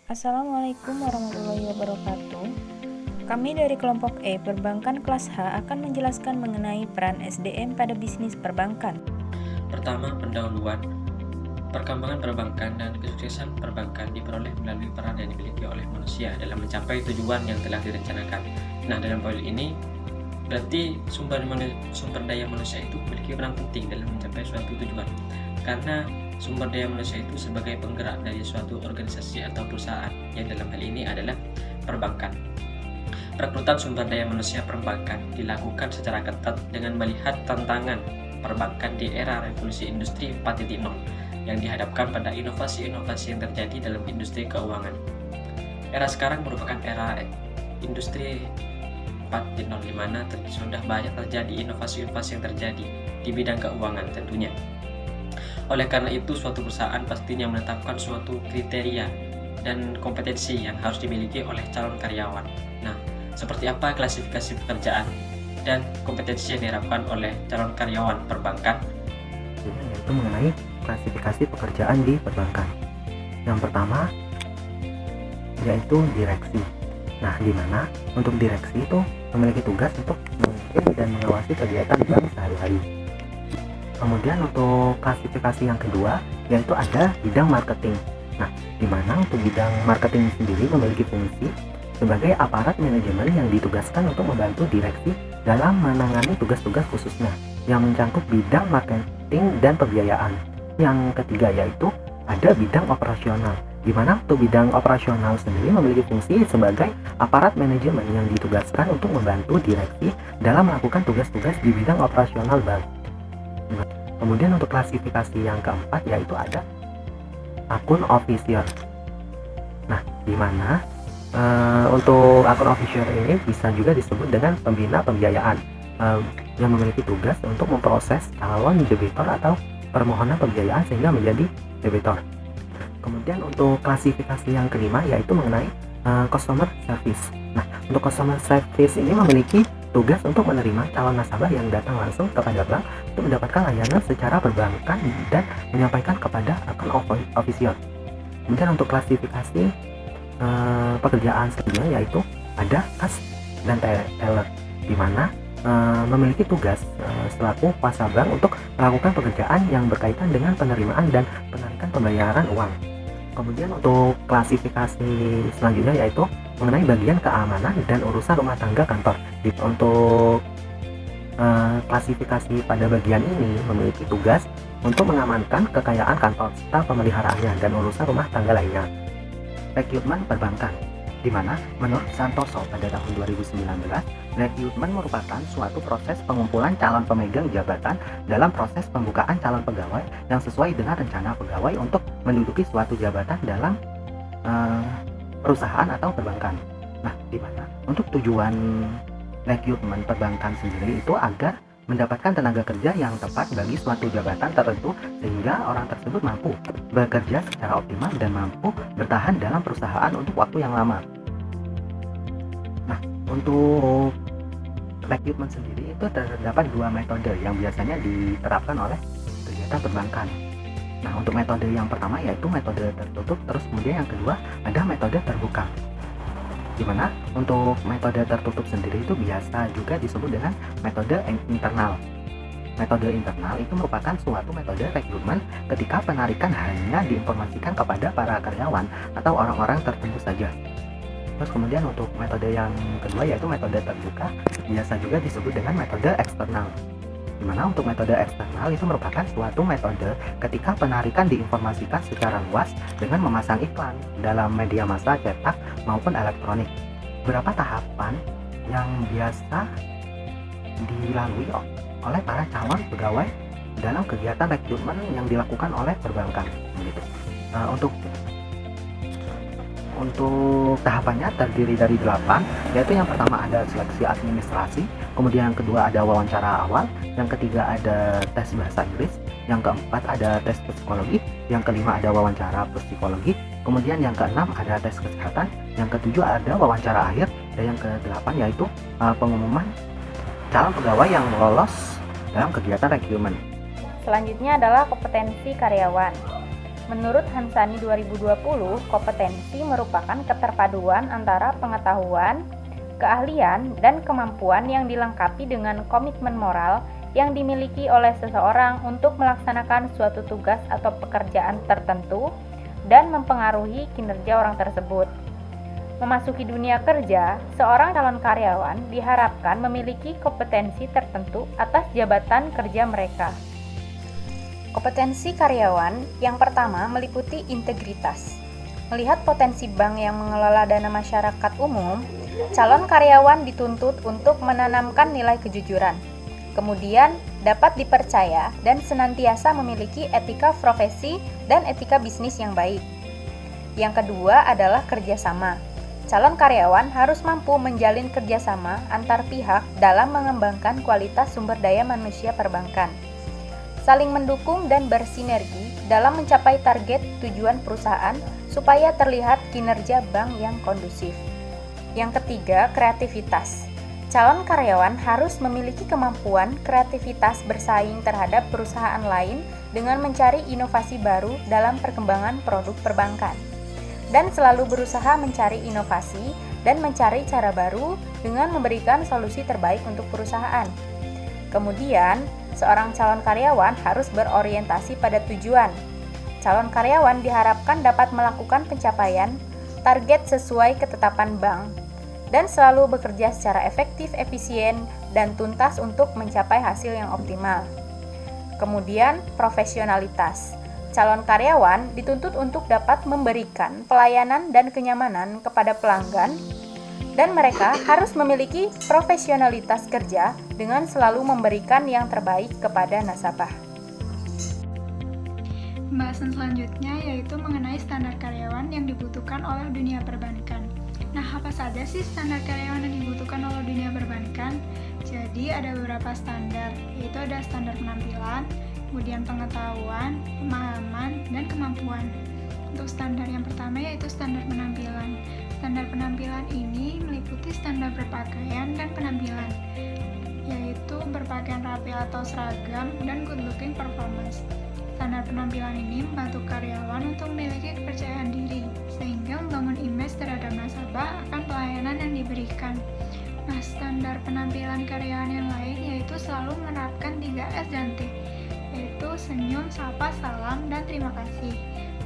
Assalamualaikum warahmatullahi wabarakatuh. Kami dari kelompok E Perbankan kelas H akan menjelaskan mengenai peran SDM pada bisnis perbankan. Pertama, pendahuluan. Perkembangan perbankan dan kesuksesan perbankan diperoleh melalui peran yang dimiliki oleh manusia dalam mencapai tujuan yang telah direncanakan. Nah, dalam poin ini berarti sumber daya manusia itu memiliki peran penting dalam mencapai suatu tujuan. Karena sumber daya manusia itu sebagai penggerak dari suatu organisasi atau perusahaan, yang dalam hal ini adalah perbankan. Perekrutan sumber daya manusia perbankan dilakukan secara ketat dengan melihat tantangan perbankan di era revolusi industri 4.0 yang dihadapkan pada inovasi-inovasi yang terjadi dalam industri keuangan. Era sekarang merupakan era industri 4.0 di mana sudah banyak terjadi inovasi-inovasi yang terjadi di bidang keuangan tentunya. Oleh karena itu, suatu perusahaan pastinya menetapkan suatu kriteria dan kompetensi yang harus dimiliki oleh calon karyawan. Nah, seperti apa klasifikasi pekerjaan dan kompetensi yang diharapkan oleh calon karyawan perbankan? Yaitu mengenai klasifikasi pekerjaan di perbankan. Yang pertama yaitu direksi. Nah, di mana untuk direksi itu memiliki tugas untuk memimpin dan mengawasi kegiatan bank sehari-hari. Kemudian untuk klasifikasi yang kedua yaitu ada bidang marketing. Nah, di mana untuk bidang marketing sendiri memiliki fungsi sebagai aparat manajemen yang ditugaskan untuk membantu direksi dalam menangani tugas-tugas khususnya yang mencangkup bidang marketing dan pembiayaan. Yang ketiga yaitu ada bidang operasional, di mana untuk bidang operasional sendiri memiliki fungsi sebagai aparat manajemen yang ditugaskan untuk membantu direksi dalam melakukan tugas-tugas di bidang operasional bank. Kemudian untuk klasifikasi yang keempat yaitu ada akun officer. Nah, di mana untuk akun officer ini bisa juga disebut dengan pembina pembiayaan yang memiliki tugas untuk memproses calon debitor atau permohonan pembiayaan sehingga menjadi debitor. Kemudian untuk klasifikasi yang kelima yaitu mengenai customer service. Nah, untuk customer service ini memiliki tugas untuk menerima calon nasabah yang datang langsung kepada bank untuk mendapatkan layanan secara perbankan dan menyampaikan kepada akun officer. Kemudian untuk klasifikasi pekerjaan selanjutnya yaitu ada kas dan teller, di mana memiliki tugas selaku kuasa bank untuk melakukan pekerjaan yang berkaitan dengan penerimaan dan penarikan pembayaran uang. Kemudian untuk klasifikasi selanjutnya yaitu mengenai bagian keamanan dan urusan rumah tangga kantor. Untuk klasifikasi pada bagian ini memiliki tugas untuk mengamankan kekayaan kantor serta pemeliharaannya dan urusan rumah tangga lainnya. Rekrutmen perbankan, di mana menurut Santoso pada tahun 2019, rekrutmen merupakan suatu proses pengumpulan calon pemegang jabatan dalam proses pembukaan calon pegawai yang sesuai dengan rencana pegawai untuk menduduki suatu jabatan dalam perusahaan atau perbankan. Nah, di mana untuk tujuan rekrutmen perbankan sendiri itu agar mendapatkan tenaga kerja yang tepat bagi suatu jabatan tertentu sehingga orang tersebut mampu bekerja secara optimal dan mampu bertahan dalam perusahaan untuk waktu yang lama. Nah, untuk rekrutmen sendiri itu terdapat dua metode yang biasanya diterapkan oleh kegiatan perbankan. Nah, untuk metode yang pertama yaitu metode tertutup, terus kemudian yang kedua ada metode terbuka. Di mana untuk metode tertutup sendiri itu biasa juga disebut dengan metode internal. Metode internal itu merupakan suatu metode rekrutmen ketika penarikan hanya diinformasikan kepada para karyawan atau orang-orang tertentu saja. Terus kemudian untuk metode yang kedua yaitu metode terbuka, biasa juga disebut dengan metode eksternal. Di mana untuk metode eksternal itu merupakan suatu metode ketika penarikan diinformasikan secara luas dengan memasang iklan dalam media massa cetak maupun elektronik. Beberapa tahapan yang biasa dilalui oleh para calon pegawai dalam kegiatan rekrutmen yang dilakukan oleh perbankan. Untuk tahapannya terdiri dari 8, yaitu yang pertama ada seleksi administrasi, kemudian yang kedua ada wawancara awal, yang ketiga ada tes bahasa Inggris, yang keempat ada tes psikologi, yang kelima ada wawancara psikologi, kemudian yang keenam ada tes kesehatan, yang ketujuh ada wawancara akhir, dan yang kedelapan yaitu pengumuman calon pegawai yang lolos dalam kegiatan rekrutmen. Selanjutnya adalah kompetensi karyawan. Menurut Hansani 2020, kompetensi merupakan keterpaduan antara pengetahuan, keahlian, dan kemampuan yang dilengkapi dengan komitmen moral yang dimiliki oleh seseorang untuk melaksanakan suatu tugas atau pekerjaan tertentu dan mempengaruhi kinerja orang tersebut. Memasuki dunia kerja, seorang calon karyawan diharapkan memiliki kompetensi tertentu atas jabatan kerja mereka. Kompetensi karyawan yang pertama meliputi integritas. Melihat potensi bank yang mengelola dana masyarakat umum, calon karyawan dituntut untuk menanamkan nilai kejujuran. Kemudian, dapat dipercaya dan senantiasa memiliki etika profesi dan etika bisnis yang baik. Yang kedua adalah kerjasama. Calon karyawan harus mampu menjalin kerjasama antar pihak dalam mengembangkan kualitas sumber daya manusia perbankan. Saling mendukung dan bersinergi dalam mencapai target tujuan perusahaan supaya terlihat kinerja bank yang kondusif. Yang ketiga, kreativitas. Calon karyawan harus memiliki kemampuan kreativitas bersaing terhadap perusahaan lain dengan mencari inovasi baru dalam perkembangan produk perbankan, dan selalu berusaha mencari inovasi dan mencari cara baru dengan memberikan solusi terbaik untuk perusahaan. Kemudian, seorang calon karyawan harus berorientasi pada tujuan. Calon karyawan diharapkan dapat melakukan pencapaian target sesuai ketetapan bank dan selalu bekerja secara efektif, efisien, dan tuntas untuk mencapai hasil yang optimal. Kemudian, profesionalitas. Calon karyawan dituntut untuk dapat memberikan pelayanan dan kenyamanan kepada pelanggan, dan mereka harus memiliki profesionalitas kerja dengan selalu memberikan yang terbaik kepada nasabah. Pembahasan selanjutnya yaitu mengenai standar karyawan yang dibutuhkan oleh dunia perbankan. Nah, apa saja sih standar karyawan yang dibutuhkan oleh dunia perbankan? Jadi, ada beberapa standar, yaitu ada standar penampilan, kemudian pengetahuan, pemahaman, dan kemampuan. Untuk standar yang pertama yaitu standar penampilan. Standar penampilan ini meliputi standar berpakaian dan penampilan, yaitu berpakaian rapi atau seragam dan good looking performance. Standar penampilan ini membantu karyawan untuk memiliki kepercayaan diri, sehingga membangun image terhadap nasabah akan pelayanan yang diberikan. Nah, standar penampilan karyawan yang lain yaitu selalu menerapkan 3S dan T, yaitu senyum, sapa, salam, dan terima kasih.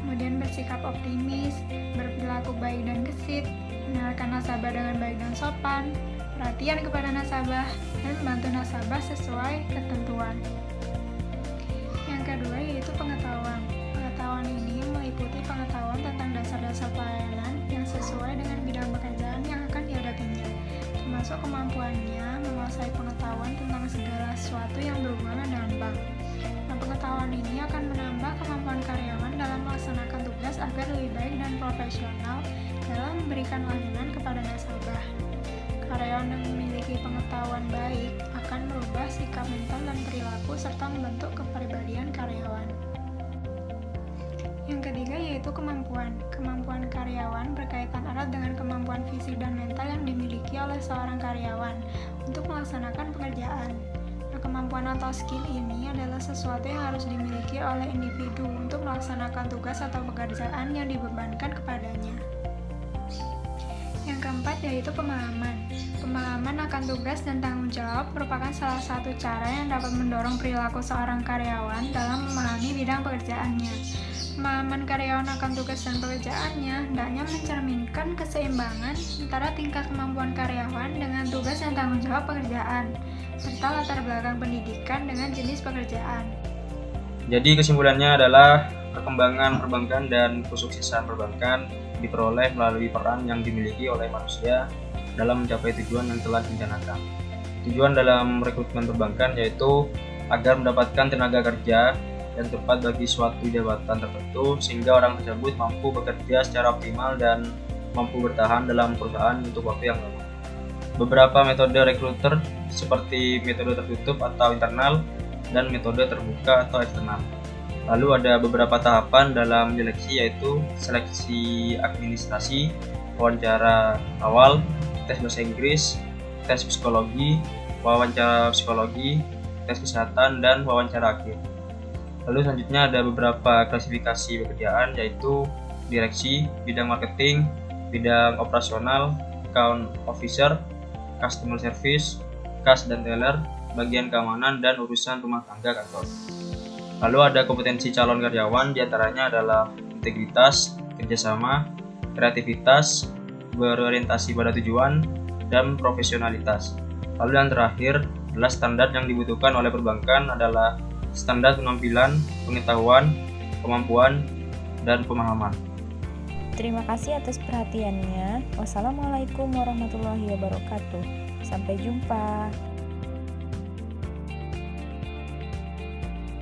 Kemudian bersikap optimis, berperilaku baik dan gesit, mengenalkan nasabah dengan baik dan sopan, perhatian kepada nasabah, dan membantu nasabah sesuai ketentuan. Yang kedua yaitu pengetahuan. Pengetahuan ini meliputi pengetahuan tentang dasar-dasar pelayanan yang sesuai dengan bidang pekerjaan yang akan dihadapinya, termasuk kemampuannya menguasai pengetahuan tentang segala sesuatu yang berhubungan dengan bank. Nah, pengetahuan ini akan menambah kemampuan karyawan dalam melaksanakan tugas agar lebih baik dan profesional dalam memberikan layanan kepada nasabah. Karyawan yang memiliki pengetahuan baik akan merubah sikap mental dan perilaku serta membentuk kepribadian karyawan. Yang ketiga yaitu kemampuan. Kemampuan karyawan berkaitan erat dengan kemampuan fisik dan mental yang dimiliki oleh seorang karyawan untuk melaksanakan pekerjaan. Nah, kemampuan atau skill ini adalah sesuatu yang harus dimiliki oleh individu untuk melaksanakan tugas atau pekerjaan yang dibebankan kepadanya. Yang keempat yaitu pemahaman. Pemahaman akan tugas dan tanggung jawab merupakan salah satu cara yang dapat mendorong perilaku seorang karyawan dalam memahami bidang pekerjaannya. Pemahaman karyawan akan tugas dan pekerjaannya hendaknya mencerminkan keseimbangan antara tingkat kemampuan karyawan dengan tugas dan tanggung jawab pekerjaan, serta latar belakang pendidikan dengan jenis pekerjaan. Jadi kesimpulannya adalah perkembangan perbankan dan kesuksesan perbankan diperoleh melalui peran yang dimiliki oleh manusia dalam mencapai tujuan yang telah direncanakan. Tujuan dalam rekrutmen perbankan yaitu agar mendapatkan tenaga kerja yang tepat bagi suatu jabatan tertentu sehingga orang tersebut mampu bekerja secara optimal dan mampu bertahan dalam perusahaan untuk waktu yang lama. Beberapa metode rekruter seperti metode tertutup atau internal dan metode terbuka atau eksternal. Lalu ada beberapa tahapan dalam seleksi yaitu seleksi administrasi, wawancara awal, tes bahasa Inggris, tes psikologi, wawancara psikologi, tes kesehatan, dan wawancara akhir. Lalu selanjutnya ada beberapa klasifikasi pekerjaan, yaitu direksi, bidang marketing, bidang operasional, account officer, customer service, kas dan teller, bagian keamanan, dan urusan rumah tangga kantor. Lalu ada kompetensi calon karyawan, diantaranya adalah integritas, kerjasama, kreativitas, berorientasi pada tujuan, dan profesionalitas. Lalu yang terakhir adalah standar yang dibutuhkan oleh perbankan adalah standar penampilan, pengetahuan, kemampuan, dan pemahaman. Terima kasih atas perhatiannya. Wassalamualaikum warahmatullahi wabarakatuh. Sampai jumpa.